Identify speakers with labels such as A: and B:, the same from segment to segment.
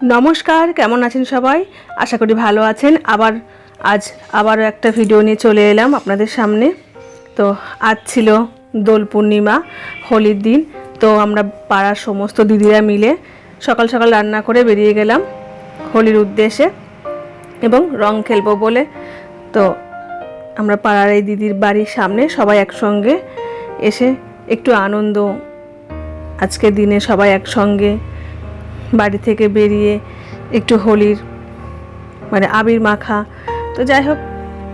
A: নমস্কার, কেমন আছেন সবাই? আশা করি ভালো আছেন। আবার একটা ভিডিও নিয়ে চলে এলাম আপনাদের সামনে। তো আজ ছিল দোল পূর্ণিমা, হোলির দিন। তো আমরা পাড়ার সমস্ত দিদিরা মিলে সকাল সকাল রান্না করে বেরিয়ে গেলাম হোলির উদ্দেশ্যে এবং রং খেলবো বলে। তো আমরা পাড়ার এই দিদির বাড়ির সামনে সবাই একসঙ্গে এসে একটু আনন্দ, আজকের দিনে সবাই একসঙ্গে বাড়ি থেকে বেরিয়ে একটু হোলির আবির মাখা। তো যাই হোক,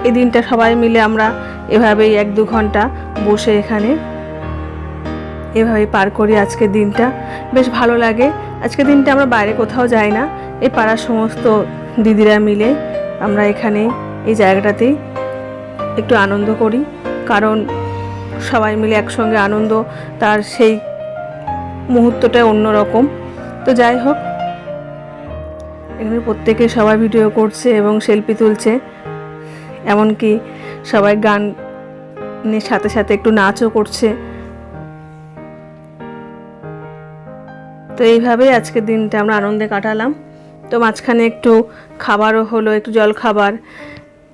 A: এই দিনটা সবাই মিলে আমরা এভাবেই 1-2 ঘন্টা বসে এখানে এভাবেই পার করি। আজকের দিনটা বেশ ভালো লাগে। আজকের দিনটা আমরা বাইরে কোথাও যাই না, এই পাড়ার সমস্ত দিদিরা মিলে আমরা এখানে এই জায়গাটাতেই একটু আনন্দ করি, কারণ সবাই মিলে একসঙ্গে আনন্দ, তার সেই মুহূর্তটা অন্যরকম। তো যাই হোক, এখানে প্রত্যেকে সবাই ভিডিও করছে এবং সেলফি তুলছে, এমনকি সবাই গানের সাথে সাথে একটু নাচও করছে। তো এইভাবেই আজকের দিনটা আমরা আনন্দে কাটালাম। তো মাঝখানে একটু খাবারও হলো, একটু জল খাবার,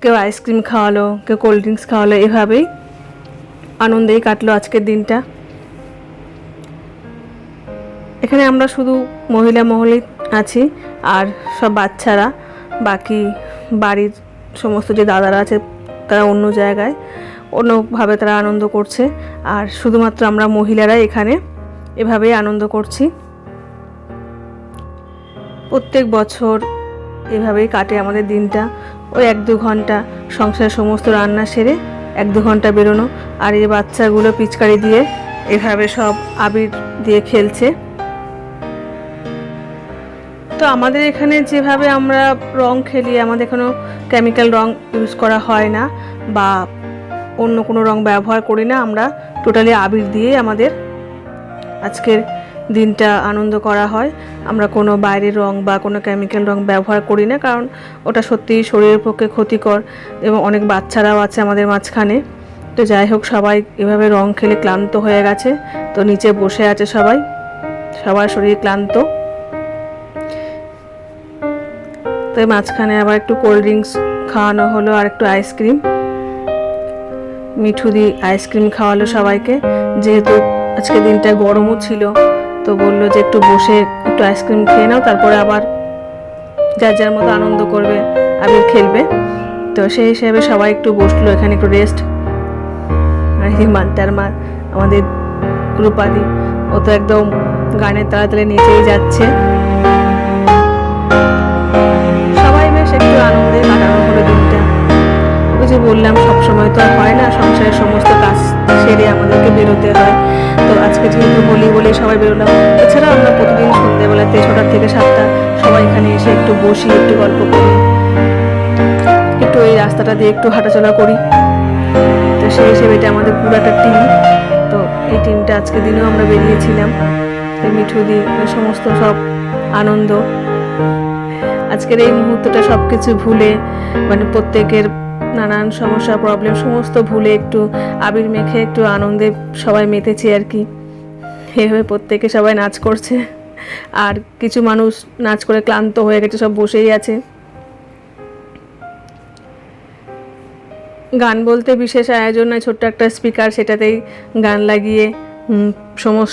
A: কেউ আইসক্রিম খাওয়ালো, কেউ কোল্ড ড্রিঙ্কস খাওয়ালো, এভাবেই আনন্দেই কাটলো আজকের দিনটা। এখানে আমরা শুধু মহিলা মহলেই আছি, আর সব বাচ্চারা, বাকি বাড়ির সমস্ত যে দাদারা আছে তারা অন্য জায়গায় অন্যভাবে তারা আনন্দ করছে, আর শুধুমাত্র আমরা মহিলারাই এখানে এভাবেই আনন্দ করছি। প্রত্যেক বছর এভাবেই কাটে আমাদের দিনটা। ওই 1-2 ঘন্টা সংসারের সমস্ত রান্না সেরে 1-2 ঘন্টা বেরোনো, আর এই বাচ্চাগুলো পিচকারি দিয়ে এভাবে সব আবির দিয়ে খেলছে। তো আমাদের এখানে যেভাবে আমরা রং খেলি, আমাদের এখানেও কেমিক্যাল রং ইউজ করা হয় না বা অন্য কোনো রং ব্যবহার করি না। আমরা টোটালি আবির দিয়ে আমাদের আজকের দিনটা আনন্দ করা হয়। আমরা কোনো বাইরের রং বা কোনো কেমিক্যাল রং ব্যবহার করি না, কারণ ওটা সত্যিই শরীরের পক্ষে ক্ষতিকর এবং অনেক বাচ্চারাও আছে আমাদের মাঝখানে। তো যাই হোক, সবাই এভাবে রং খেলে ক্লান্ত হয়ে গেছে, তো নিচে বসে আছে সবার শরীর ক্লান্ত। তো মাঝখানে আবার একটু কোল্ড ড্রিঙ্কস খাওয়ানো হলো আর একটু আইসক্রিম, মিঠু দি আইসক্রিম খাওয়ালো সবাইকে। যেহেতু আজকে দিনটা গরমও ছিল, তো বললো যে একটু বসে একটু আইসক্রিম খেয়ে নাও, তারপরে আবার যার যার মতো আনন্দ করবে, আবির খেলবে। তো সেই হিসেবে সবাই একটু বসলো এখানে, একটু রেস্ট। আর এই মানটার মা, আমাদের রূপাদি, ও তো একদম গানের তালে তালে নিচেই যাচ্ছে। একটু আনন্দে কাটানো হলো দিনটা। ওই যে বললাম, সবসময় তো আর হয় না, সংসারের সমস্ত কাজ সেরে আমাদেরকে বেরোতে হয়। তো আজকে যেহেতু বলে সবাই বেরোলাম। এছাড়াও আমরা প্রতিদিন সন্ধ্যেবেলাতে 6টা থেকে 7টা সবাই এখানে এসে একটু বসি, একটু গল্প করি, একটু এই রাস্তাটা দিয়ে একটু হাঁটাচলা করি। তো সেই হিসেবে এটা আমাদের পুরো একটা টিম। তো এই টিমটা আজকে দিনেও আমরা বেরিয়েছিলাম। মিঠু দি সমস্ত সব আনন্দ, আজকের এই মুহূর্তটা সব কিছু ভুলে, প্রত্যেকের নানান সমস্যা প্রবলেম সমস্ত ভুলে একটু আবির মেখে একটু আনন্দে সবাই মেতেছি আর কি। এভাবে প্রত্যেকে সবাই নাচ করছে, আর কিছু মানুষ নাচ করে ক্লান্ত হয়ে গেছে, সব বসেই আছে। গান বলতে বিশেষ আয়োজন নয়, ছোট্ট একটা স্পিকার, সেটাতেই গান লাগিয়ে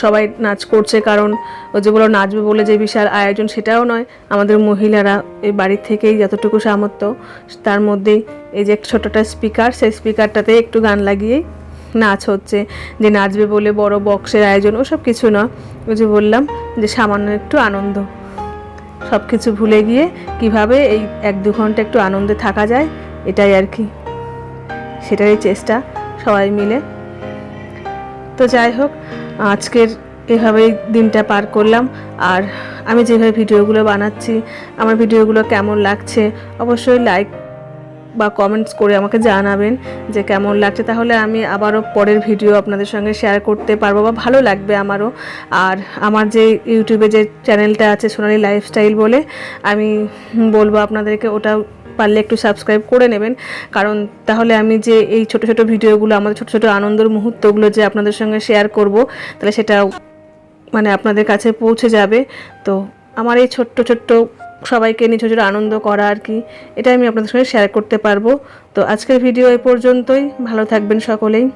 A: সবাই নাচ করছে। কারণ ও যেগুলো নাচবে বলে যে বিশাল আয়োজন সেটাও নয়, আমাদের মহিলারা এই বাড়ির থেকেই যতটুকু সামর্থ্য তার মধ্যেই এই যে ছোটটা স্পিকার, সেই স্পিকারটাতে একটু গান লাগিয়েই নাচ হচ্ছে। যে নাচবে বলে বড় বক্সের আয়োজন ওসব কিছু নয়, ওই যে বললাম যে সামান্য একটু আনন্দ, সব কিছু ভুলে গিয়ে কিভাবে এই 1-2 ঘন্টা একটু আনন্দে থাকা যায়, এটাই আর কি, সেটারই চেষ্টা সবাই মিলে। তো যাই হোক, আজকের এভাবেই দিনটা পার করলাম। আর আমি যেভাবে ভিডিওগুলো বানাচ্ছি, আমার ভিডিওগুলো কেমন লাগছে অবশ্যই লাইক বা কমেন্টস করে আমাকে জানাবেন যে কেমন লাগছে, তাহলে আমি আবারও পরের ভিডিও আপনাদের সঙ্গে শেয়ার করতে পারবো বা ভালো লাগবে আমারও। আর আমার যে ইউটিউবে যে চ্যানেলটা আছে সোনালী লাইফস্টাইল বলে, আমি বলবো আপনাদেরকে ওটা পারলে একটু সাবস্ক্রাইব করে নেবেন, কারণ তাহলে আমি যে এই ছোট ছোট ভিডিওগুলো, আমাদের ছোট ছোট আনন্দের মুহূর্তগুলো যে আপনাদের সঙ্গে শেয়ার করব, তাহলে সেটা আপনাদের কাছে পৌঁছে যাবে। তো আমার এই ছোট্ট ছোট্ট সবাইকে নিয়ে ছোটো ছোটো আনন্দ করা আর কি, এটা আমি আপনাদের সঙ্গে শেয়ার করতে পারবো। তো আজকের ভিডিও এই পর্যন্তই, ভালো থাকবেন সকলেই।